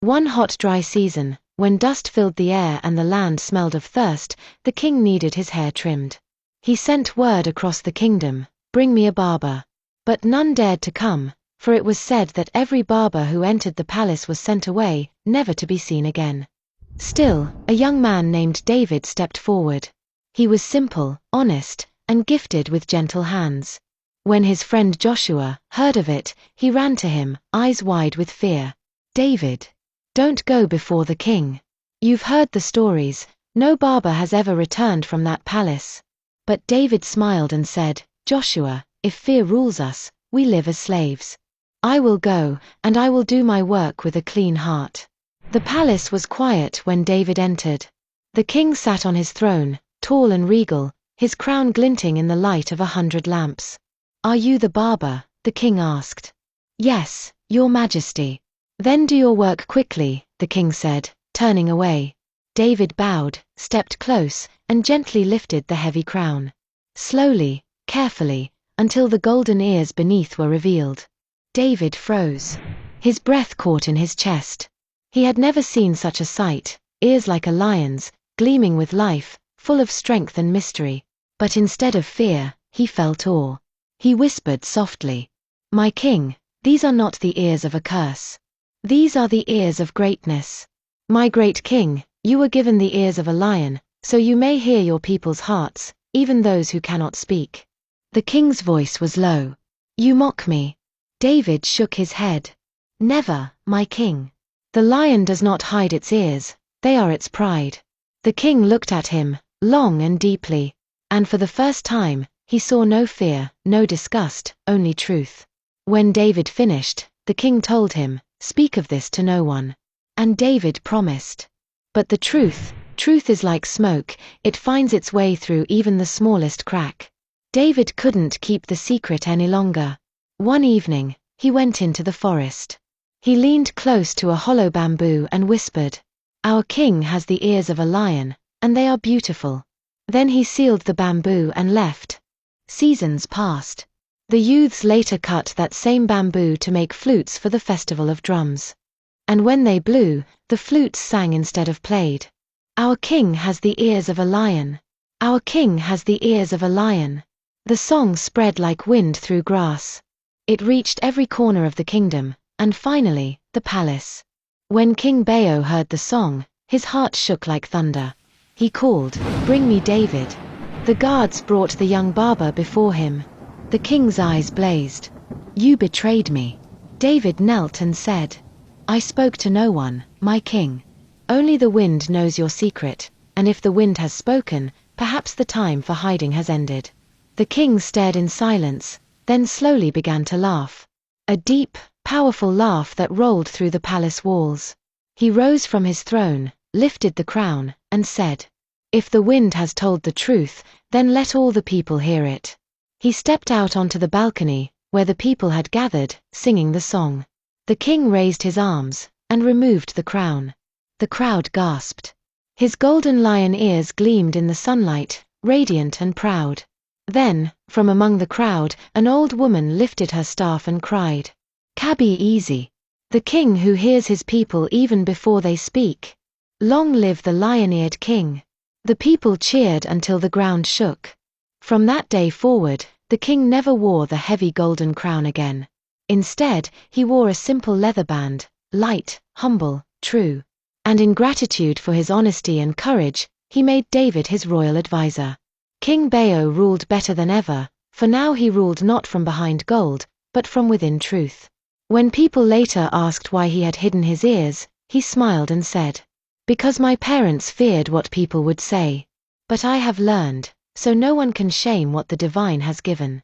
One hot dry season, when dust filled the air and the land smelled of thirst, the king needed his hair trimmed. He sent word across the kingdom, "Bring me a barber." But none dared to come, for it was said that every barber who entered the palace was sent away, never to be seen again. Still, a young man named David stepped forward. He was simple, honest, and gifted with gentle hands. When his friend Joshua heard of it, he ran to him, eyes wide with fear. "David, don't go before the king. You've heard the stories, no barber has ever returned from that palace." But David smiled and said, "Joshua, if fear rules us, we live as slaves. I will go, and I will do my work with a clean heart." The palace was quiet when David entered. The king sat on his throne, tall and regal, his crown glinting in the light of 100 lamps. "Are you the barber?" the king asked. "Yes, your majesty." "Then do your work quickly," the king said, turning away. David bowed, stepped close, and gently lifted the heavy crown. Slowly, carefully, until the golden ears beneath were revealed. David froze. His breath caught in his chest. He had never seen such a sight, ears like a lion's, gleaming with life, full of strength and mystery. But instead of fear, he felt awe. He whispered softly, "My king, these are not the ears of a curse. These are the ears of greatness. My great king, you were given the ears of a lion, so you may hear your people's hearts, even those who cannot speak." The king's voice was low. "You mock me." David shook his head. "Never, my king. The lion does not hide its ears, they are its pride." The king looked at him, long and deeply, and for the first time, he saw no fear, no disgust, only truth. When David finished, the king told him, "Speak of this to no one." And David promised. But the truth is like smoke, it finds its way through even the smallest crack. David couldn't keep the secret any longer. One evening, he went into the forest. He leaned close to a hollow bamboo and whispered, "Our king has the ears of a lion, and they are beautiful." Then he sealed the bamboo and left. Seasons passed. The youths later cut that same bamboo to make flutes for the Festival of Drums. And when they blew, the flutes sang instead of played. "Our king has the ears of a lion. Our king has the ears of a lion." The song spread like wind through grass. It reached every corner of the kingdom, and finally, the palace. When King Bayo heard the song, his heart shook like thunder. He called, "Bring me David." The guards brought the young barber before him. The king's eyes blazed. "You betrayed me." David knelt and said, "I spoke to no one, my king. Only the wind knows your secret, and if the wind has spoken, perhaps the time for hiding has ended." The king stared in silence, then slowly began to laugh. A deep, powerful laugh that rolled through the palace walls. He rose from his throne, lifted the crown, and said, "If the wind has told the truth, then let all the people hear it." He stepped out onto the balcony, where the people had gathered, singing the song. The king raised his arms, and removed the crown. The crowd gasped. His golden lion ears gleamed in the sunlight, radiant and proud. Then, from among the crowd, an old woman lifted her staff and cried, "Kabi easy. The king who hears his people even before they speak. Long live the lion-eared king." The people cheered until the ground shook. From that day forward, the king never wore the heavy golden crown again. Instead, he wore a simple leather band, light, humble, true. And in gratitude for his honesty and courage, he made David his royal advisor. King Bayo ruled better than ever, for now he ruled not from behind gold, but from within truth. When people later asked why he had hidden his ears, he smiled and said, "Because my parents feared what people would say. But I have learned, so no one can shame what the divine has given."